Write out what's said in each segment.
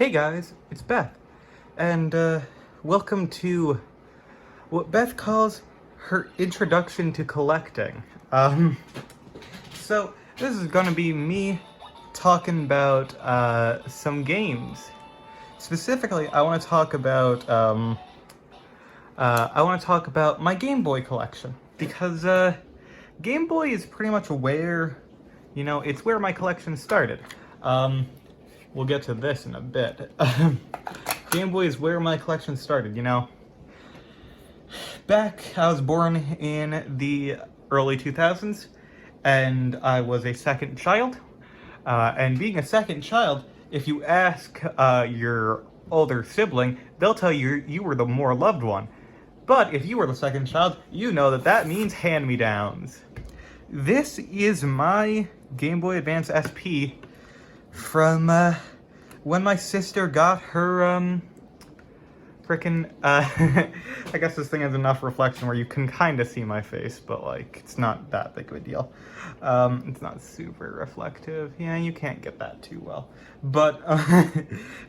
Hey guys, it's Beth, and welcome to what Beth calls her introduction to collecting. So this is gonna be me talking about some games. Specifically, I want to talk about my Game Boy collection because Game Boy is pretty much where, it's where my collection started. We'll get to this in a bit. Game Boy is where my collection started, I was born in the early 2000s, and I was a second child. And being a second child, if you ask your older sibling, they'll tell you you were the more loved one. But if you were the second child, you know that means hand-me-downs. This is my Game Boy Advance SP from when my sister got her I guess this thing has enough reflection where you can kind of see my face, but like it's not that big of a deal. It's not super reflective. Yeah, you can't get that too well. But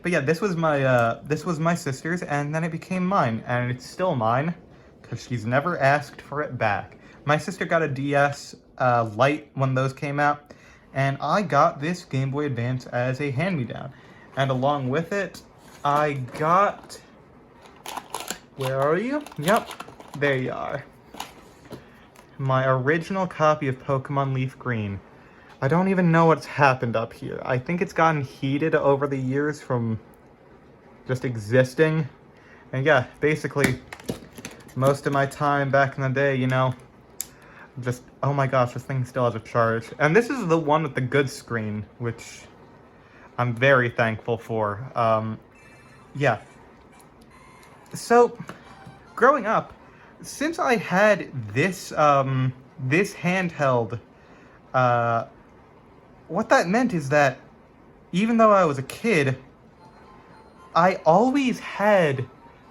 but yeah, this was my sister's, and then it became mine, and it's still mine because she's never asked for it back. My sister got a DS Lite when those came out, and I got this Game Boy Advance as a hand-me-down. And along with it, I got... Where are you? Yep, there you are. My original copy of Pokemon Leaf Green. I don't even know what's happened up here. I think it's gotten heated over the years from just existing. And yeah, basically, most of my time back in the day, just, oh my gosh, this thing still has a charge. And this is the one with the good screen, which I'm very thankful for. Yeah. So, growing up, since I had this, this handheld, what that meant is that even though I was a kid, I always had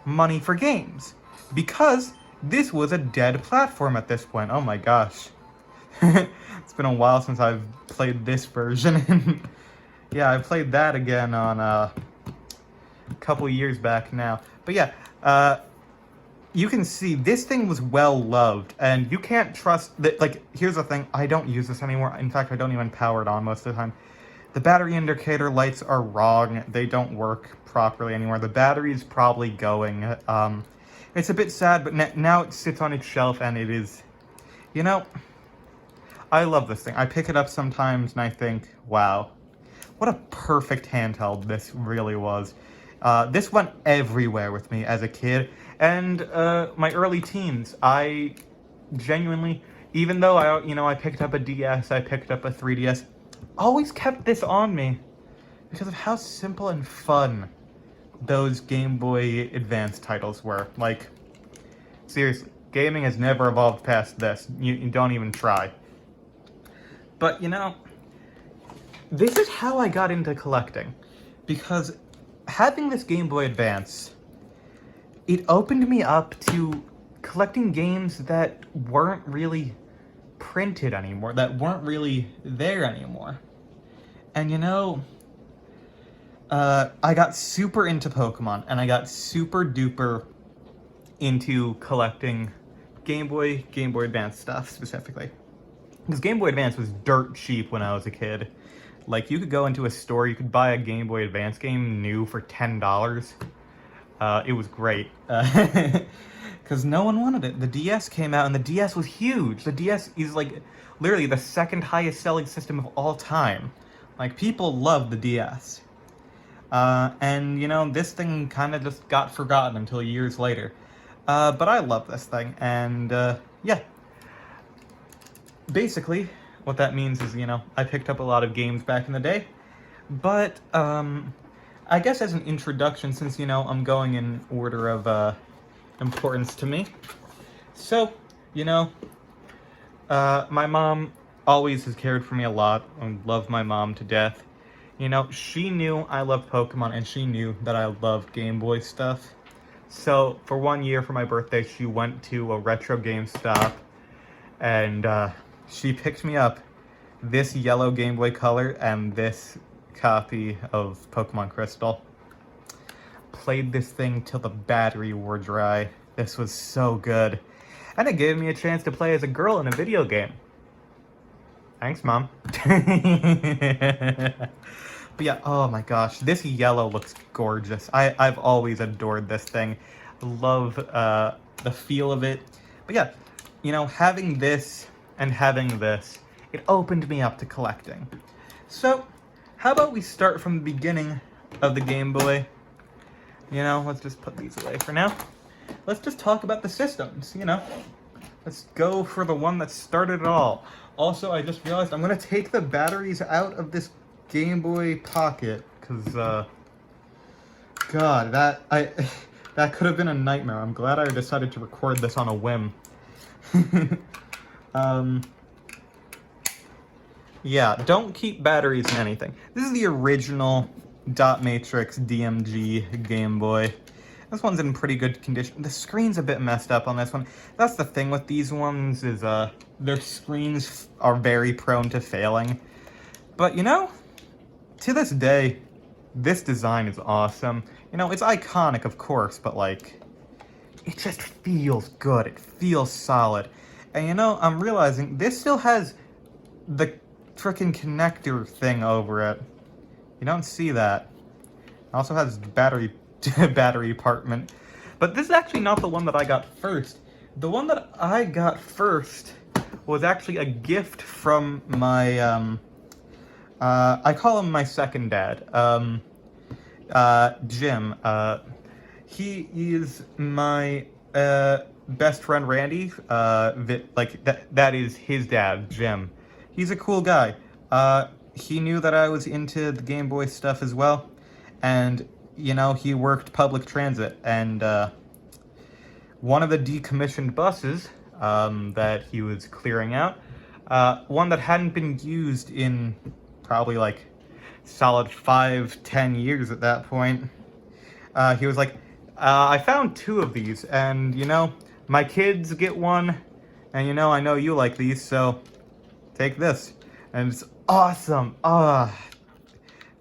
money for games. Because this was a dead platform at this point. Oh my gosh. It's been a while since I've played this version. Yeah, I played that again on a couple years back now. But yeah, you can see this thing was well loved, and you can't trust that. Like, here's the thing, I don't use this anymore. In fact, I don't even power it on most of the time. The battery indicator lights are wrong. They don't work properly anymore. The battery's probably going. It's a bit sad, but now it sits on its shelf, and it is, I love this thing. I pick it up sometimes, and I think, wow, what a perfect handheld this really was. This went everywhere with me as a kid, and my early teens. I genuinely, even though I picked up a DS, I picked up a 3DS, always kept this on me because of how simple and fun those Game Boy Advance titles were. Like, seriously, gaming has never evolved past this. You don't even try. But, this is how I got into collecting. Because having this Game Boy Advance, it opened me up to collecting games that weren't really printed anymore, that weren't really there anymore. And I got super into Pokemon, and I got super duper into collecting Game Boy Advance stuff specifically. Because Game Boy Advance was dirt cheap when I was a kid. Like, you could go into a store, you could buy a Game Boy Advance game new for $10. It was great. Because no one wanted it. The DS came out, and the DS was huge. The DS is, like, literally the second highest selling system of all time. Like, people love the DS. And, this thing kind of just got forgotten until years later. But I love this thing, and, yeah. Basically, what that means is, I picked up a lot of games back in the day. But, I guess as an introduction, since, I'm going in order of, importance to me. So, my mom always has cared for me a lot. I love my mom to death. She knew I loved Pokemon, and she knew that I loved Game Boy stuff. So, for 1 year for my birthday, she went to a retro GameStop, and she picked me up this yellow Game Boy Color and this copy of Pokemon Crystal. played this thing till the battery wore dry. This was so good. And it gave me a chance to play as a girl in a video game. Thanks, Mom. But yeah, oh my gosh, this yellow looks gorgeous. I've always adored this thing. Love the feel of it. But yeah, you know, having this and having this, it opened me up to collecting. So, how about we start from the beginning of the Game Boy? You know, let's just put these away for now. Let's just talk about the systems, you know. Let's go for the one that started it all. Also, I just realized I'm going to take the batteries out of this Game Boy Pocket, because, God, that could have been a nightmare. I'm glad I decided to record this on a whim. Yeah, don't keep batteries in anything. This is the original dot matrix DMG Game Boy. This one's in pretty good condition. The screen's a bit messed up on this one. That's the thing with these ones, is their screens are very prone to failing. But you know, to this day, this design is awesome. You know, it's iconic, of course, but like, it just feels good. It feels solid. And you know, I'm realizing this still has the frickin' connector thing over it. You don't see that. It also has battery compartment. But this is actually not the one that I got first. The one that I got first was actually a gift from my, I call him my second dad, Jim. He is my best friend Randy. That is his dad, Jim. He's a cool guy. He knew that I was into the Game Boy stuff as well, and you know, he worked public transit, and one of the decommissioned buses that he was clearing out, one that hadn't been used in probably like solid 5-10 years at that point, he was like, I found 2 of these, and you know, my kids get one, and you know, I know you like these, so take this. And it's awesome.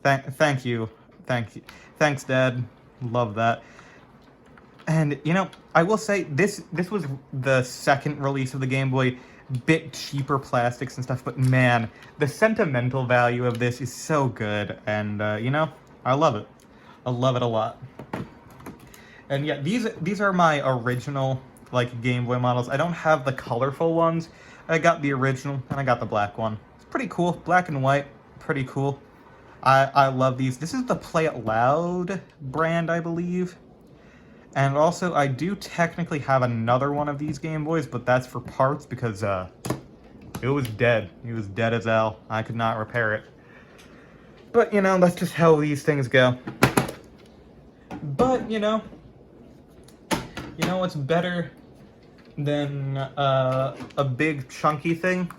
Thank you. Thanks, Dad. Love that. And you know, I will say this was the second release of the Game Boy, bit cheaper plastics and stuff, but man, the sentimental value of this is so good, and you know, I love it. I love it a lot. And yeah, these are my original like Game Boy models. I don't have the colorful ones. I got the original and I got the black one. It's pretty cool, black and white, pretty cool. I love these. This is the Play It Loud brand, I believe. And also, I do technically have another one of these Game Boys, but that's for parts because it was dead. It was dead as hell. I could not repair it. But, you know, that's just how these things go. But, you know what's better than a big chunky thing?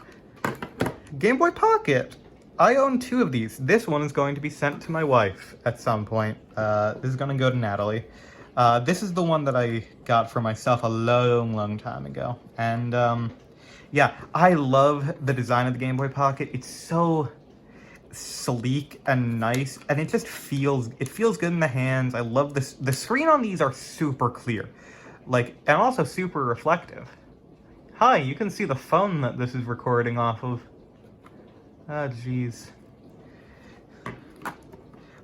Game Boy Pocket. I own 2 of these. This one is going to be sent to my wife at some point. This is going to go to Natalie. This is the one that I got for myself a long time ago. And yeah, I love the design of the Game Boy Pocket. It's so sleek and nice, and it just feels good in the hands. I love this. The screen on these are super clear, like, and also super reflective. Hi, you can see the phone that this is recording off of. Ah, jeez. I'm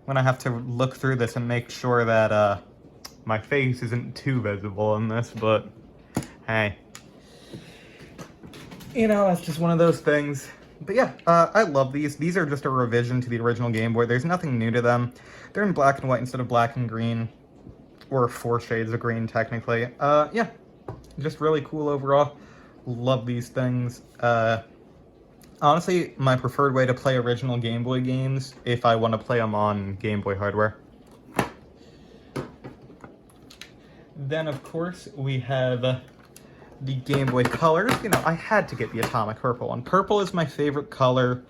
gonna have to look through this and make sure that my face isn't too visible in this, but hey. You know, that's just one of those things. But yeah, I love these. These are just a revision to the original Game Boy. There's nothing new to them. They're in black and white instead of black and green. Or 4 shades of green, technically. Yeah, just really cool overall. Love these things. Honestly, my preferred way to play original Game Boy games, if I want to play them on Game Boy hardware. Then, of course, we have the Game Boy Colors. You know, I had to get the Atomic Purple one. Purple is my favorite color,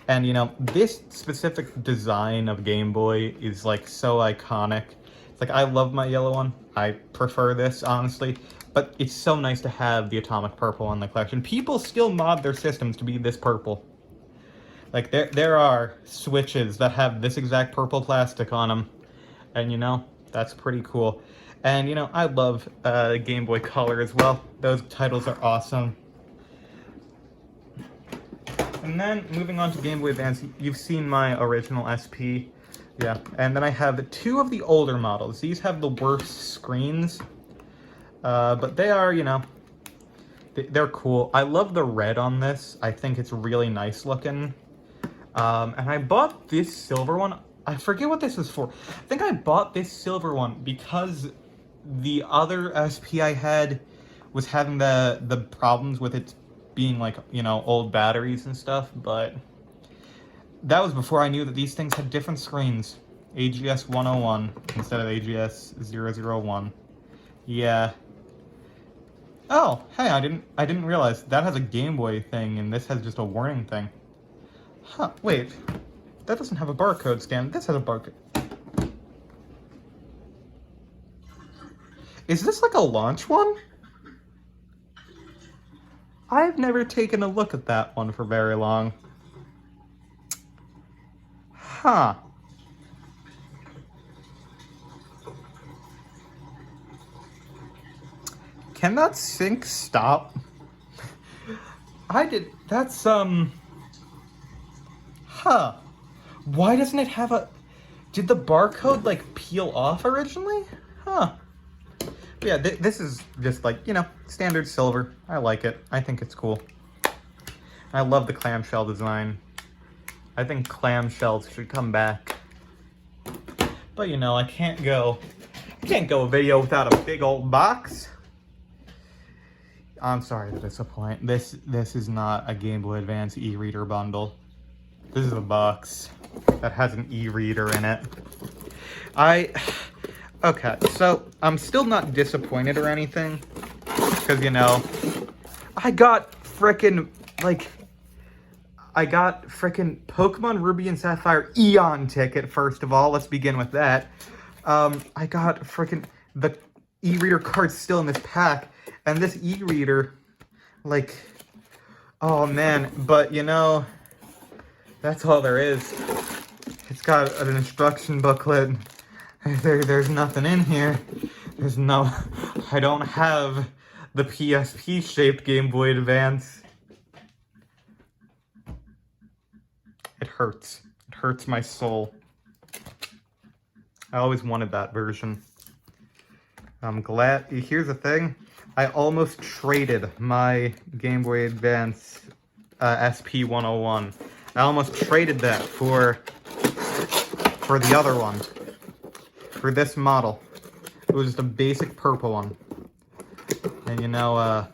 and you know, this specific design of Game Boy is like so iconic. It's like, I love my yellow one. I prefer this, honestly, but it's so nice to have the Atomic Purple in the collection. People still mod their systems to be this purple. Like, there are Switches that have this exact purple plastic on them, and you know, That's pretty cool. And, you know, I love Game Boy Color as well. Those titles are awesome. And then, moving on to Game Boy Advance, you've seen my original SP. Yeah, and then I have two of the older models. These have the worst screens, but they are, you know, they're cool. I love the red on this. I think it's really nice looking. And I bought this silver one. I forget what this is for. I think I bought this silver one because the other SP I had was having the problems with it being like, you know, old batteries and stuff, but that was before I knew that these things had different screens. AGS 101 instead of AGS 001. Yeah. Oh, hey, I didn't realize that has a Game Boy thing and this has just a warning thing. Huh, wait. That doesn't have a barcode scan. This has a barcode. Is this like a launch one? I've never taken a look at that one for very long. Huh. Can that sync stop? That's, huh. Why doesn't it have a, did the barcode, like, peel off originally? Huh. But yeah, this is just like, you know, standard silver. I like it. I think it's cool. I love the clamshell design. I think clamshells should come back. But, you know, I can't go a video without a big old box. I'm sorry to disappoint. This is not a Game Boy Advance e-reader bundle. This is a box that has an e-reader in it. Okay, so I'm still not disappointed or anything. Because, you know, I got frickin' Pokemon Ruby and Sapphire Eon ticket, first of all. Let's begin with that. I got frickin' the e-reader cards still in this pack. And this e-reader, like, oh man, but you know, that's all there is. It's got an instruction booklet. There's nothing in here. I don't have the PSP-shaped Game Boy Advance. It hurts. It hurts my soul. I always wanted that version. I'm glad. Here's the thing. I almost traded my Game Boy Advance SP-101. I almost traded that for the other one. For this model. It was just a basic purple one. And you know,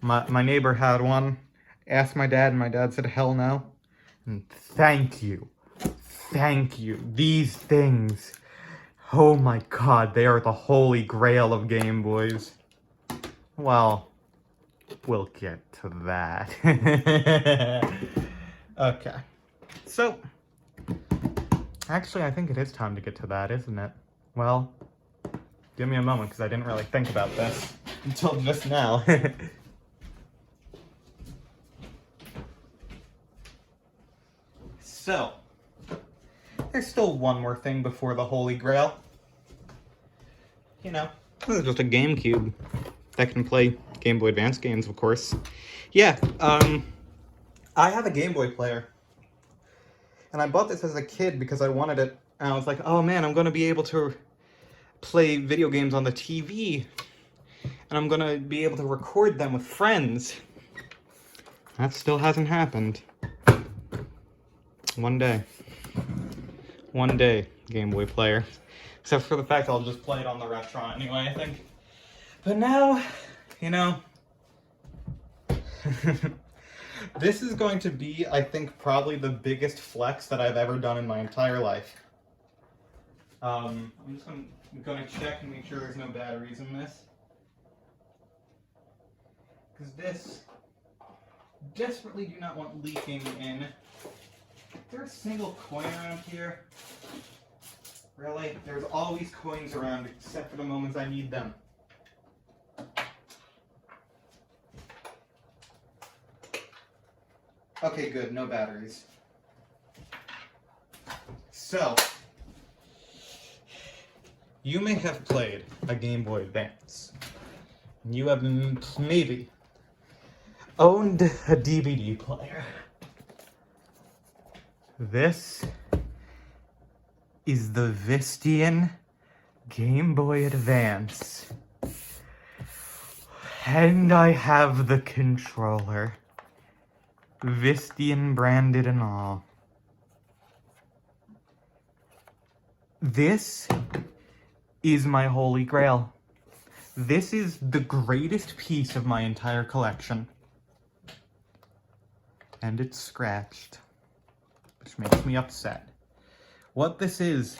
my neighbor had one. Asked my dad, and my dad said, hell no. And thank you. Thank you. These things. Oh my god, they are the holy grail of Game Boys. Well, we'll get to that. Okay. So, actually, I think it is time to get to that, isn't it? Well, give me a moment, because I didn't really think about this until just now. So, there's still one more thing before the Holy Grail. You know, this is just a GameCube that can play Game Boy Advance games, of course. Yeah, I have a Game Boy player. And I bought this as a kid because I wanted it. And I was like, oh man, I'm going to be able to play video games on the TV. And I'm going to be able to record them with friends. That still hasn't happened. One day. One day, Game Boy player. Except for the fact I'll just play it on the Retron anyway, I think. But now, you know, this is going to be, I think, probably the biggest flex that I've ever done in my entire life. I'm just going to check and make sure there's no batteries in this. Because this, desperately do not want leaking in. Is there a single coin around here? Really? There's always coins around, except for the moments I need them. Okay, good. No batteries. So, You may have played a Game Boy Advance. You have maybe owned a DVD player. This is the Vistian Game Boy Advance. And I have the controller. Vistian branded and all. This is my holy grail. This is the greatest piece of my entire collection. And it's scratched, which makes me upset. What this is,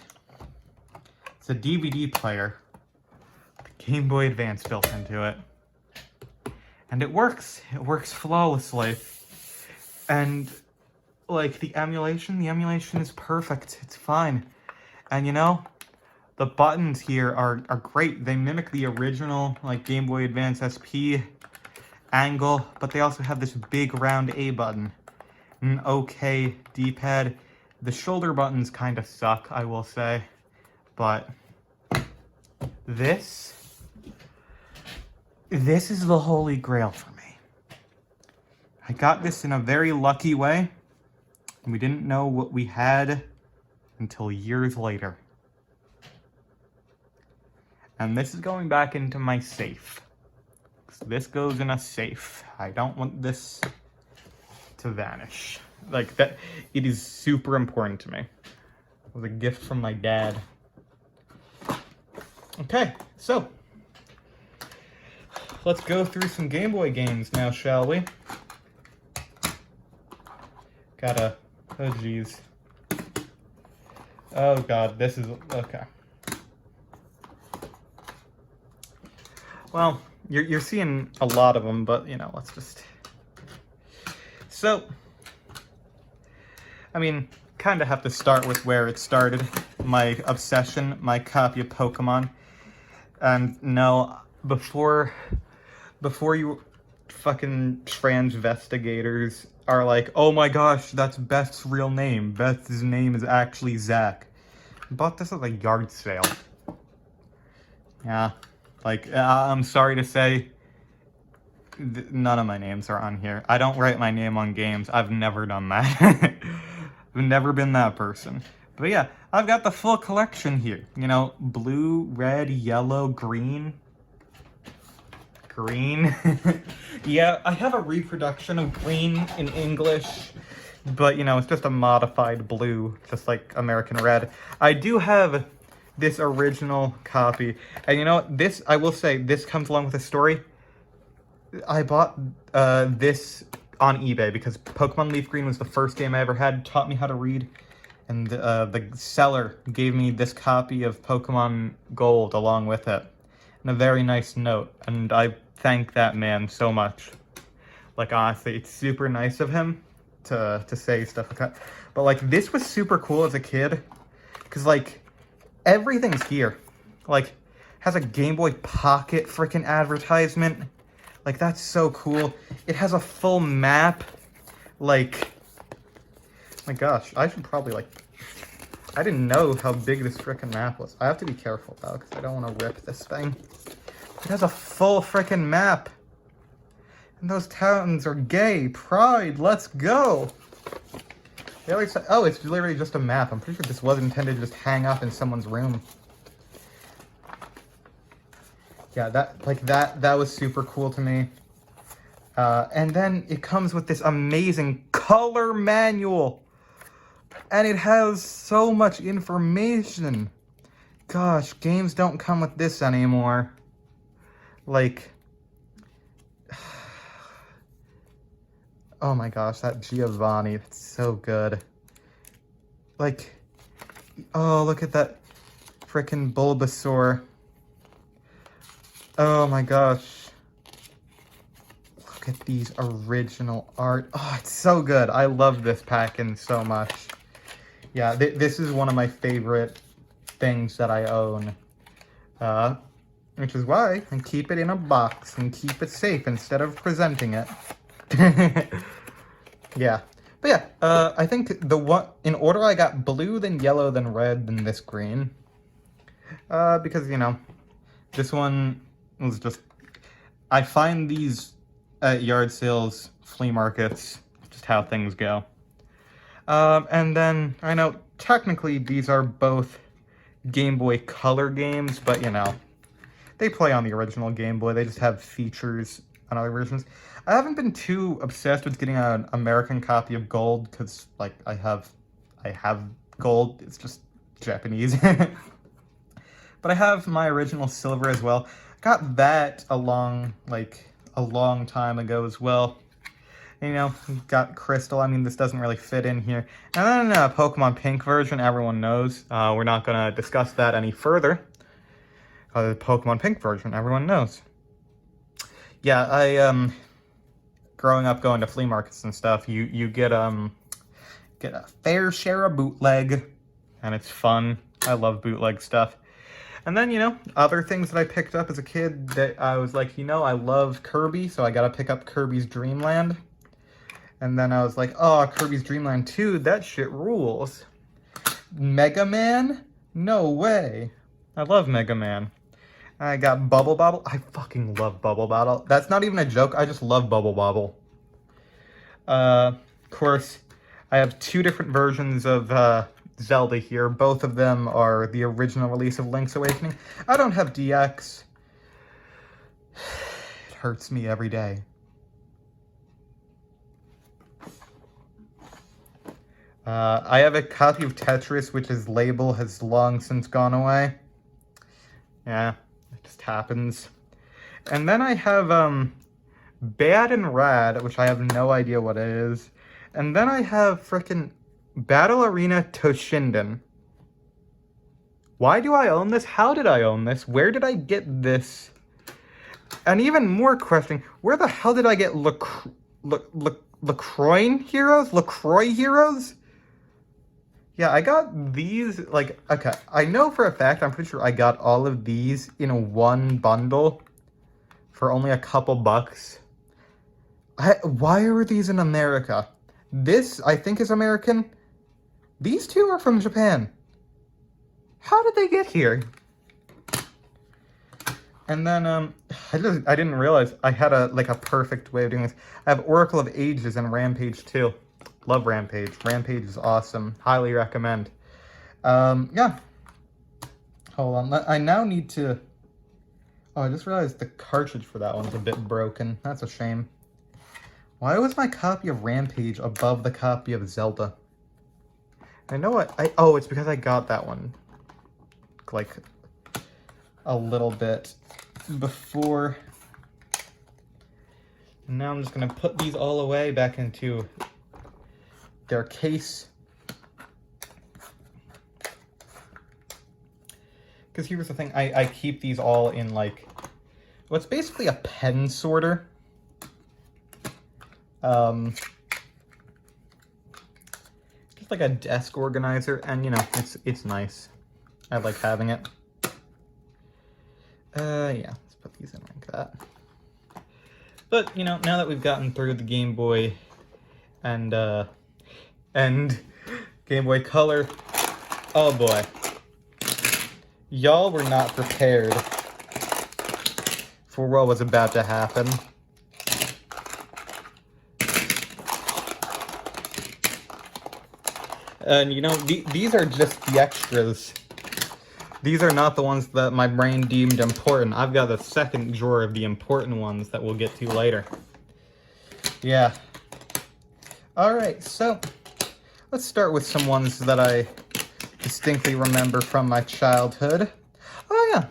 it's a DVD player, the Game Boy Advance built into it. And it works flawlessly. And like the emulation is perfect, it's fine. And you know, the buttons here are great. They mimic the original like Game Boy Advance SP angle, but they also have this big round A button. An okay D-pad. The shoulder buttons kind of suck, I will say. But this is the holy grail for me. I got this in a very lucky way. We didn't know what we had until years later. And this is going back into my safe. So this goes in a safe. I don't want this to vanish. Like that, it is super important to me. It was a gift from my dad. Okay, so let's go through some Game Boy games now, shall we? Oh geez. Oh god, this is, okay. Well, you're seeing a lot of them, but you know, let's just. So, I mean, kind of have to start with where it started. My obsession, my copy of Pokemon. And no, before you fucking transvestigators are like, oh my gosh, that's Beth's real name. Beth's name is actually Zach. Bought this at a yard sale. Yeah. Like, I'm sorry to say, none of my names are on here. I don't write my name on games. I've never done that. I've never been that person. But yeah, I've got the full collection here. You know, blue, red, yellow, green. Green. Yeah, I have a reproduction of green in English. But, you know, it's just a modified blue, just like American red. I do have this original copy. And you know what? This, I will say, this comes along with a story. I bought this on eBay because Pokemon Leaf Green was the first game I ever had. Taught me how to read. And the seller gave me this copy of Pokemon Gold along with it. And a very nice note. And I thank that man so much. Like, honestly, it's super nice of him to say stuff like that. But, like, this was super cool as a kid. Because, like, everything's here. Like, has a Game Boy Pocket freaking advertisement. Like, that's so cool. It has a full map. Like, my gosh, I should probably, like, I didn't know how big this freaking map was. I have to be careful, though, because I don't want to rip this thing. It has a full freaking map. And those towns are gay. Pride, let's go. They always say, oh, it's literally just a map. I'm pretty sure this was intended to just hang up in someone's room. Yeah, that was super cool to me. And then it comes with this amazing color manual. And it has so much information. Gosh, games don't come with this anymore. Like, oh my gosh, that Giovanni, that's so good. Like, oh, look at that frickin' Bulbasaur. Oh my gosh. Look at these original art. Oh, it's so good. I love this pack-in so much. Yeah, this is one of my favorite things that I own. Which is why I keep it in a box and keep it safe instead of presenting it. Yeah. But yeah, I think in order I got blue, then yellow, then red, then this green. Because, you know, this one was just, I find these at yard sales, flea markets, just how things go. And then, I know, technically these are both Game Boy Color games, but, you know, they play on the original Game Boy. They just have features on other versions. I haven't been too obsessed with getting an American copy of Gold, because, like, I have Gold. It's just Japanese. But I have my original Silver as well. Got that a long time ago as well. You know, got Crystal. I mean, this doesn't really fit in here. And then Pokemon Pink version, everyone knows. We're not going to discuss that any further. The Pokemon Pink version, everyone knows. Yeah, I, growing up going to flea markets and stuff, you get a fair share of bootleg, and it's fun. I love bootleg stuff. And then, you know, other things that I picked up as a kid that I was like, you know, I love Kirby, so I gotta pick up Kirby's Dream Land. And then I was like, oh, Kirby's Dream Land 2, that shit rules. Mega Man? No way. I love Mega Man. I got Bubble Bobble. I fucking love Bubble Bobble. That's not even a joke, I just love Bubble Bobble. Of course, I have two different versions of, Zelda here. Both of them are the original release of Link's Awakening. I don't have DX. It hurts me every day. I have a copy of Tetris, which his label has long since gone away. Yeah, it just happens. And then I have Bad and Rad, which I have no idea what it is. And then I have frickin' Battle Arena Toshinden. Why do I own this? How did I own this? Where did I get this? And even more questioning, where the hell did I get LaCroix Heroes? Yeah, I got these, like, okay, I know for a fact, I'm pretty sure I got all of these in one bundle for only a couple bucks. Why are these in America? This, I think, is American. These two are from Japan. How did they get here? And then, I didn't realize I had a perfect way of doing this. I have Oracle of Ages and Rampage 2. Love Rampage. Rampage is awesome. Highly recommend. Yeah. Hold on. I now need to... Oh, I just realized the cartridge for that one's a bit broken. That's a shame. Why was my copy of Rampage above the copy of Zelda? I know what... Oh, it's because I got that one, like, a little bit before. Now I'm just going to put these all away back into their case. Because here's the thing, I keep these all in, like, what's basically a pen sorter. Just like a desk organizer, and, you know, it's nice. I like having it. Yeah, let's put these in like that. But, you know, now that we've gotten through the Game Boy and Game Boy Color, oh boy. Y'all were not prepared for what was about to happen. And, you know, these are just the extras. These are not the ones that my brain deemed important. I've got a second drawer of the important ones that we'll get to later. Yeah. Alright, so let's start with some ones that I distinctly remember from my childhood. Oh yeah,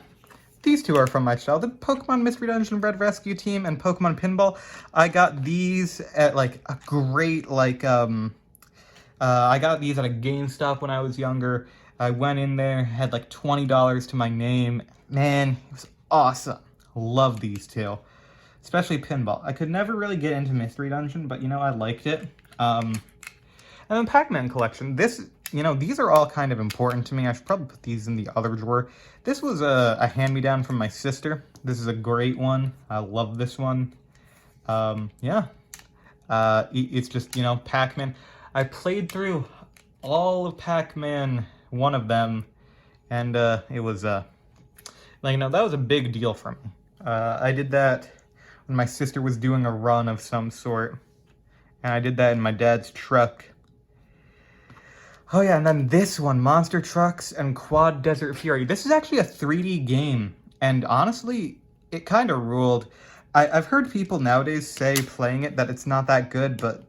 these two are from my childhood. Pokemon Mystery Dungeon Red Rescue Team and Pokemon Pinball. I got these at, like, a great, like, I got these at a GameStop when I was younger. I went in there, had like $20 to my name. Man, it was awesome. Love these two. Especially Pinball. I could never really get into Mystery Dungeon, but, you know, I liked it. And then Pac-Man collection. This, you know, these are all kind of important to me. I should probably put these in the other drawer. This was a hand-me-down from my sister. This is a great one. I love this one. Yeah. It's just, you know, Pac-Man. I played through all of Pac-Man, one of them, And it was, like, that was a big deal for me. I did that when my sister was doing a run of some sort. And I did that in my dad's truck. Oh yeah, and then this one, Monster Trucks and Quad Desert Fury. This is actually a 3D game, and honestly, it kind of ruled. I've heard people nowadays say playing it that it's not that good, but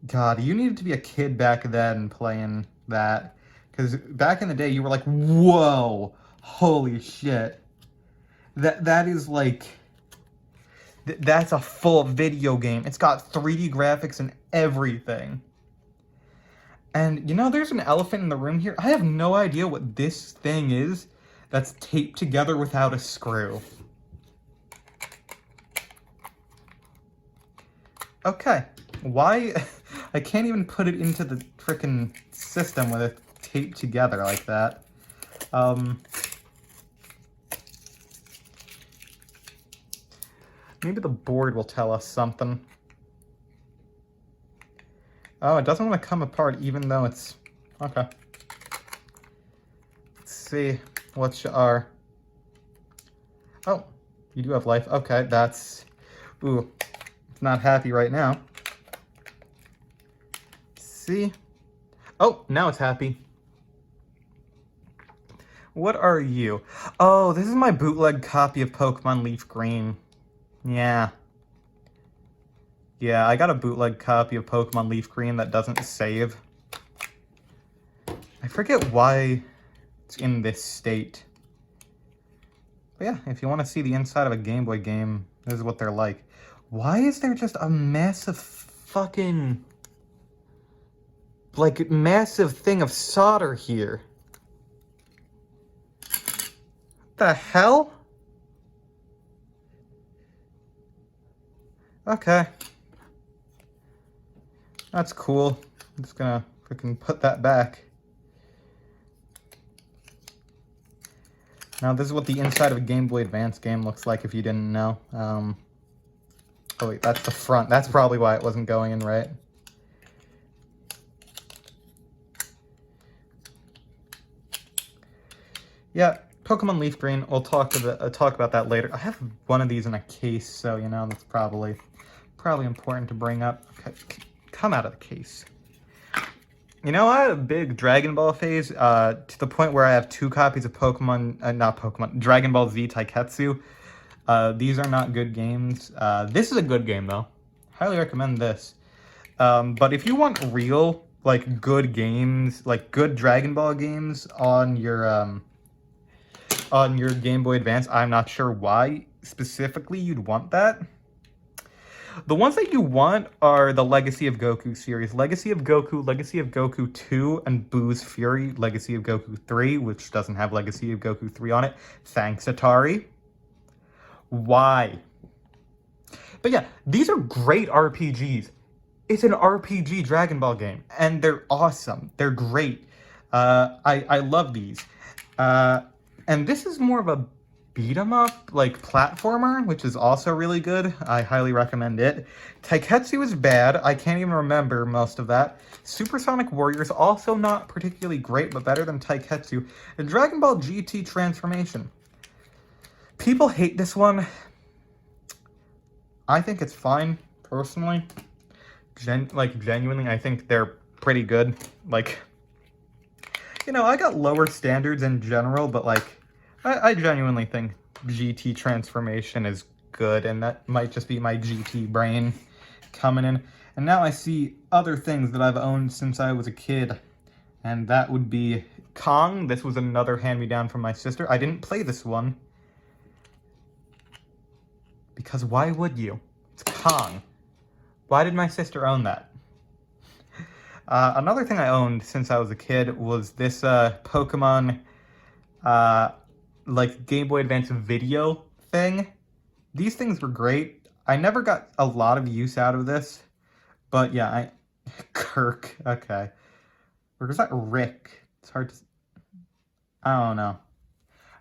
God, you needed to be a kid back then playing that. Because back in the day, you were like, whoa, holy shit. That is like, that's a full video game. It's got 3D graphics and everything. And, there's an elephant in the room here. I have no idea what this thing is that's taped together without a screw. Okay. Why? I can't even put it into the frickin' system with it taped together like that. Maybe the board will tell us something. Oh, it doesn't want to come apart even though it's... Okay. Let's see. What's your... Oh, you do have life. Okay, that's... Ooh, it's not happy right now. Let's see. Oh, now it's happy. What are you? Oh, this is my bootleg copy of Pokemon Leaf Green. Yeah. Yeah, I got a bootleg copy of Pokemon Leaf Green that doesn't save. I forget why it's in this state. But yeah, if you want to see the inside of a Game Boy game, this is what they're like. Why is there just a massive fucking... like, massive thing of solder here? What the hell? Okay. That's cool. I'm just gonna freaking put that back. Now, this is what the inside of a Game Boy Advance game looks like, if you didn't know. Oh, wait, that's the front. That's probably why it wasn't going in right. Yeah, Pokemon Leaf Green. We'll talk about that later. I have one of these in a case, so, that's probably important to bring up. Okay, come out of the case. I had a big Dragon Ball phase, to the point where I have 2 copies of Dragon Ball Z Taiketsu. These are not good games. This is a good game, though. Highly recommend this. But if you want real, good games, good Dragon Ball games on your Game Boy Advance, I'm not sure why specifically you'd want that. The ones that you want are the Legacy of Goku series. Legacy of Goku 2, and Boo's Fury, Legacy of Goku 3, which doesn't have Legacy of Goku 3 on it. Thanks, Atari. Why? But yeah, these are great RPGs. It's an RPG Dragon Ball game, and they're awesome. They're great. I love these. And this is more of a beat-em-up, platformer, which is also really good. I highly recommend it. Taiketsu is bad. I can't even remember most of that. Supersonic Warriors, also not particularly great, but better than Taiketsu. And Dragon Ball GT Transformation. People hate this one. I think it's fine, personally. Genuinely, I think they're pretty good. I got lower standards in general, but, I genuinely think GT Transformation is good, and that might just be my GT brain coming in. And now I see other things that I've owned since I was a kid, and that would be Kong. This was another hand-me-down from my sister. I didn't play this one, because why would you? It's Kong. Why did my sister own that? Another thing I owned since I was a kid was this Pokemon... Game Boy Advance video thing. These things were great. I never got a lot of use out of this, but yeah, Kirk, okay. Or is that Rick? It's hard to... I don't know.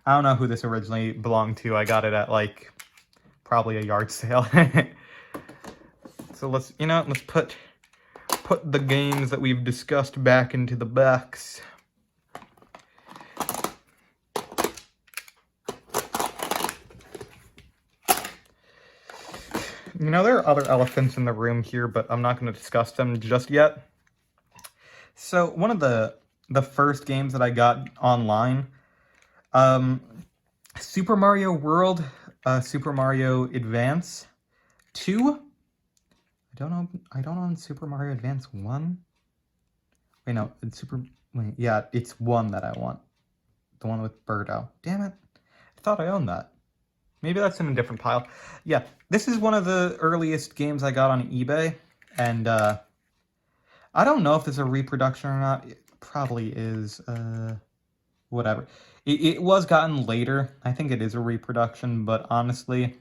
I don't know who this originally belonged to. I got it at, probably a yard sale. So let's put the games that we've discussed back into the box. You know, there are other elephants in the room here, but I'm not going to discuss them just yet. So one of the first games that I got online, um, Super Mario World, Super Mario Advance 2. I don't own Super Mario Advance 1. Wait, no, it's 1 that I want. The one with Birdo. Damn it. I thought I owned that. Maybe that's in a different pile. Yeah, this is one of the earliest games I got on eBay, and I don't know if this is a reproduction or not. It probably is. Whatever. It was gotten later. I think it is a reproduction, but honestly,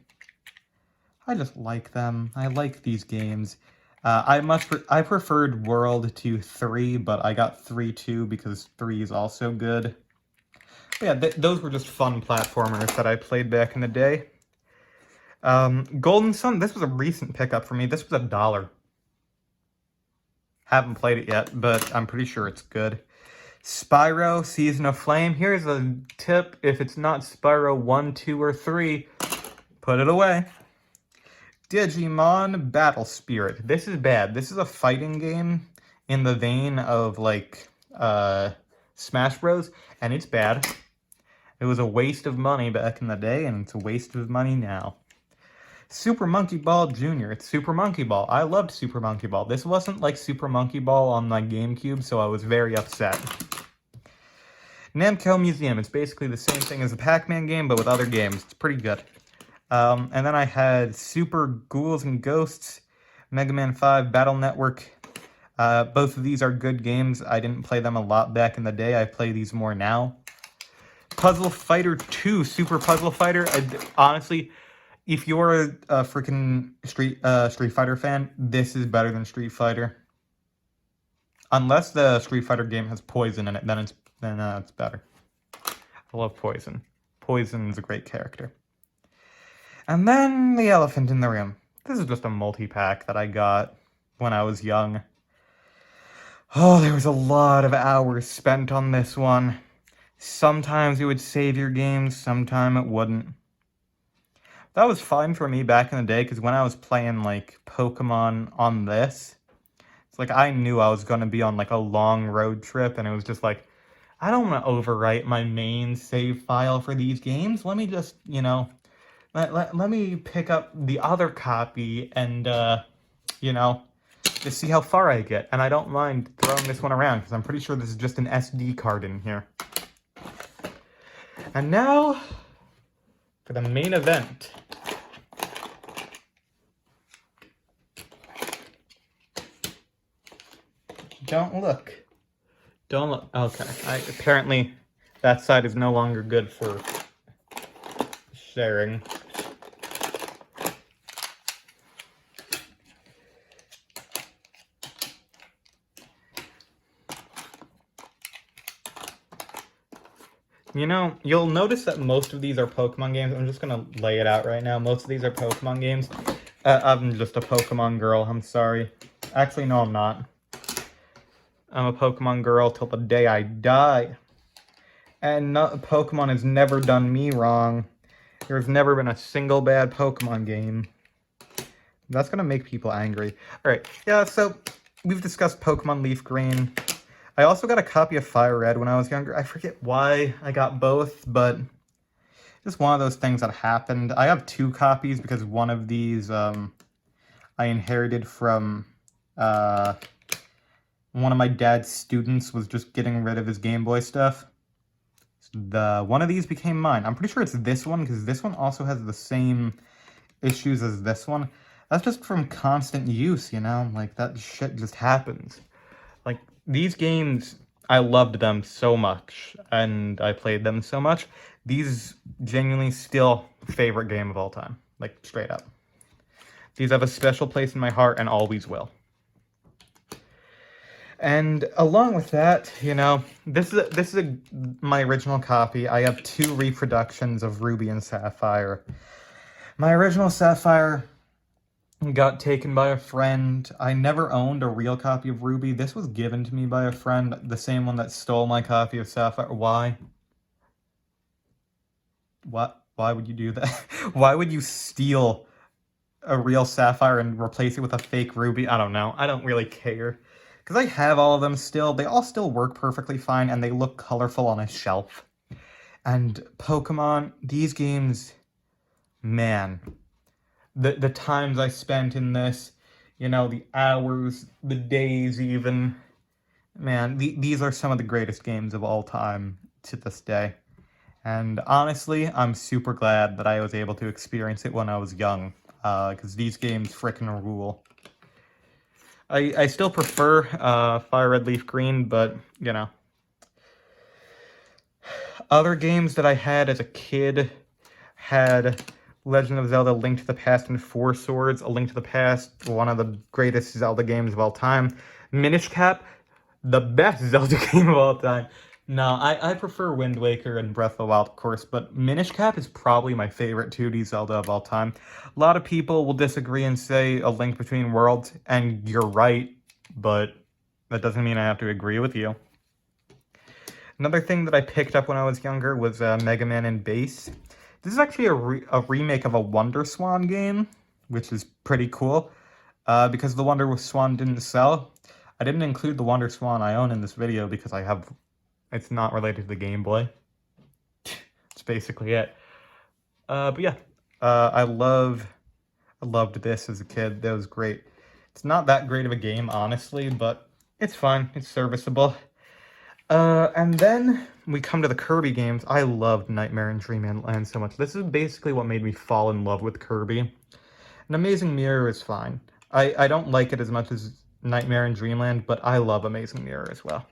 I just like them. I like these games. I preferred World to 3, but I got 3 too because 3 is also good. But yeah, those were just fun platformers that I played back in the day. Golden Sun, this was a recent pickup for me. This was $1. Haven't played it yet, but I'm pretty sure it's good. Spyro, Season of Flame. Here's a tip. If it's not Spyro 1, 2, or 3, put it away. Digimon Battle Spirit. This is bad. This is a fighting game in the vein of, like, Smash Bros. And it's bad. It was a waste of money back in the day, and it's a waste of money now. Super Monkey Ball Jr. It's Super Monkey Ball. I loved Super Monkey Ball. This wasn't like Super Monkey Ball on my GameCube, so I was very upset. Namco Museum. It's basically the same thing as the Pac-Man game, but with other games. It's pretty good. And then I had Super Ghouls and Ghosts, Mega Man 5, Battle Network. Both of these are good games. I didn't play them a lot back in the day. I play these more now. Puzzle Fighter 2, Super Puzzle Fighter. Honestly, if you're a freaking Street Fighter fan, this is better than Street Fighter. Unless the Street Fighter game has Poison in it, then it's better. I love Poison. Poison is a great character. And then the elephant in the room. This is just a multi-pack that I got when I was young. Oh, there was a lot of hours spent on this one. Sometimes it would save your games, sometimes it wouldn't. That was fine for me back in the day, because when I was playing, like, Pokemon on this, it's like I knew I was going to be on, like, a long road trip, and it was just like, I don't want to overwrite my main save file for these games. Let me just, you know, let me pick up the other copy and, you know, just see how far I get. And I don't mind throwing this one around, because I'm pretty sure this is just an SD card in here. And now, for the main event. Don't look. Don't look. Okay. Apparently, that side is no longer good for sharing. You know, you'll notice that most of these are Pokemon games. I'm just gonna lay it out right now. Most of these are Pokemon games. I'm just a Pokemon girl. I'm sorry. Actually, no, I'm not. I'm a Pokemon girl till the day I die. And Pokemon has never done me wrong. There's never been a single bad Pokemon game. That's gonna make people angry. Alright, yeah, so we've discussed Pokemon Leaf Green. I also got a copy of Fire Red when I was younger. I forget why I got both, but just one of those things that happened. I have 2 copies because one of these I inherited from one of my dad's students was just getting rid of his Game Boy stuff. So one of these became mine. I'm pretty sure it's this one because this one also has the same issues as this one. That's just from constant use, you know? Like, that shit just happens. Like, these games, I loved them so much, and I played them so much. These genuinely still favorite game of all time. Like, straight up. These have a special place in my heart and always will. And along with that, you know, this is my original copy. I have 2 reproductions of Ruby and Sapphire. My original Sapphire got taken by a friend. I never owned a real copy of Ruby. This was given to me by a friend, the same one that stole my copy of Sapphire. Why? What? Why would you do that? Why would you steal a real sapphire and replace it with a fake ruby. I don't know. I don't really care. Because I have all of them still. They all still work perfectly fine, and they look colorful on a shelf. And Pokemon, these games, man, the times I spent in this, you know, the hours, the days even, man, these are some of the greatest games of all time to this day. And honestly, I'm super glad that I was able to experience it when I was young, because these games frickin' rule. I still prefer Fire Red Leaf Green, but, you know. Other games that I had as a kid had Legend of Zelda: Link to the Past and Four Swords, A Link to the Past, one of the greatest Zelda games of all time. Minish Cap, the best Zelda game of all time. No, I prefer Wind Waker and Breath of the Wild, of course, but Minish Cap is probably my favorite 2D Zelda of all time. A lot of people will disagree and say A Link Between Worlds, and you're right, but that doesn't mean I have to agree with you. Another thing that I picked up when I was younger was Mega Man and Bass. This is actually a remake of a Wonder Swan game, which is pretty cool, because the Wonder Swan didn't sell. I didn't include the Wonder Swan I own in this video because it's not related to the Game Boy. That's basically it. But yeah, I loved this as a kid. That was great. It's not that great of a game, honestly, but it's fine. It's serviceable. And then we come to the Kirby games. I loved Nightmare and Dreamland so much. This is basically what made me fall in love with Kirby. An Amazing Mirror is fine. I don't like it as much as Nightmare and Dreamland, but I love Amazing Mirror as well.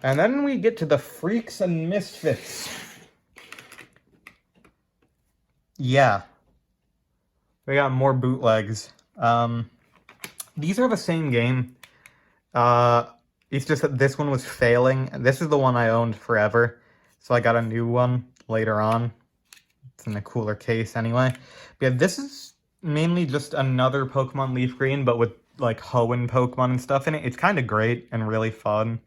And then we get to the Freaks and Misfits. Yeah. We got more bootlegs. These are the same game. It's just that this one was failing. This is the one I owned forever. So I got a new one later on. It's in a cooler case anyway. But yeah, this is mainly just another Pokemon Leaf Green, but with like Hoenn Pokemon and stuff in it. It's kind of great and really fun.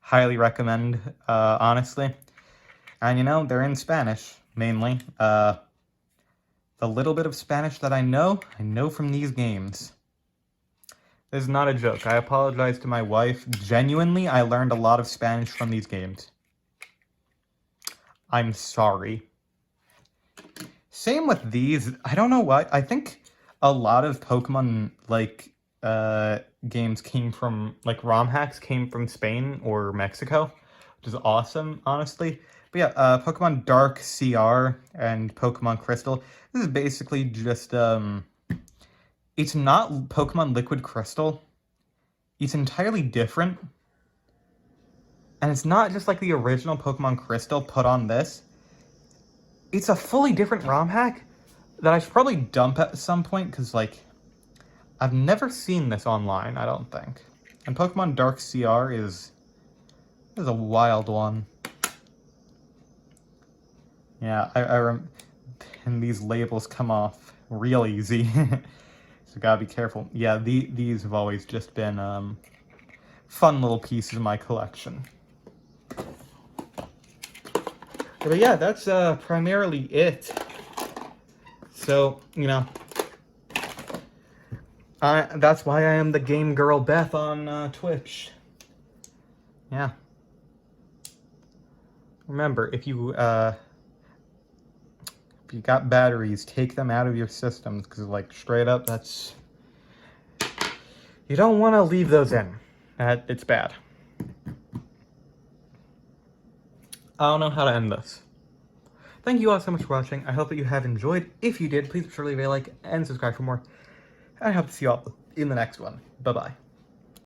Highly recommend, honestly. And you know, they're in Spanish, mainly. The little bit of Spanish that I know from these games. This is not a joke. I apologize to my wife. Genuinely, I learned a lot of Spanish from these games. I'm sorry. Same with these. I don't know why. I think a lot of Pokemon, like, games came from, like, ROM hacks came from Spain or Mexico, which is awesome, honestly. But yeah, Pokemon Dark CR and Pokemon Crystal. This is basically just, it's not Pokemon Liquid Crystal. It's entirely different. And it's not just like the original Pokemon Crystal put on this. It's a fully different ROM hack that I should probably dump at some point, because, like, I've never seen this online, I don't think. And Pokemon Dark CR is a wild one. Yeah, and these labels come off real easy. So gotta be careful. Yeah, these have always just been fun little pieces of my collection. But yeah, that's primarily it. So, you know, that's why I am the Game Girl Beth on Twitch. Yeah. Remember, if you got batteries, take them out of your systems, because, like, straight up, you don't want to leave those in. It's bad. I don't know how to end this. Thank you all so much for watching. I hope that you have enjoyed. If you did, please be sure to leave a like and subscribe for more. I hope to see you all in the next one. Bye-bye.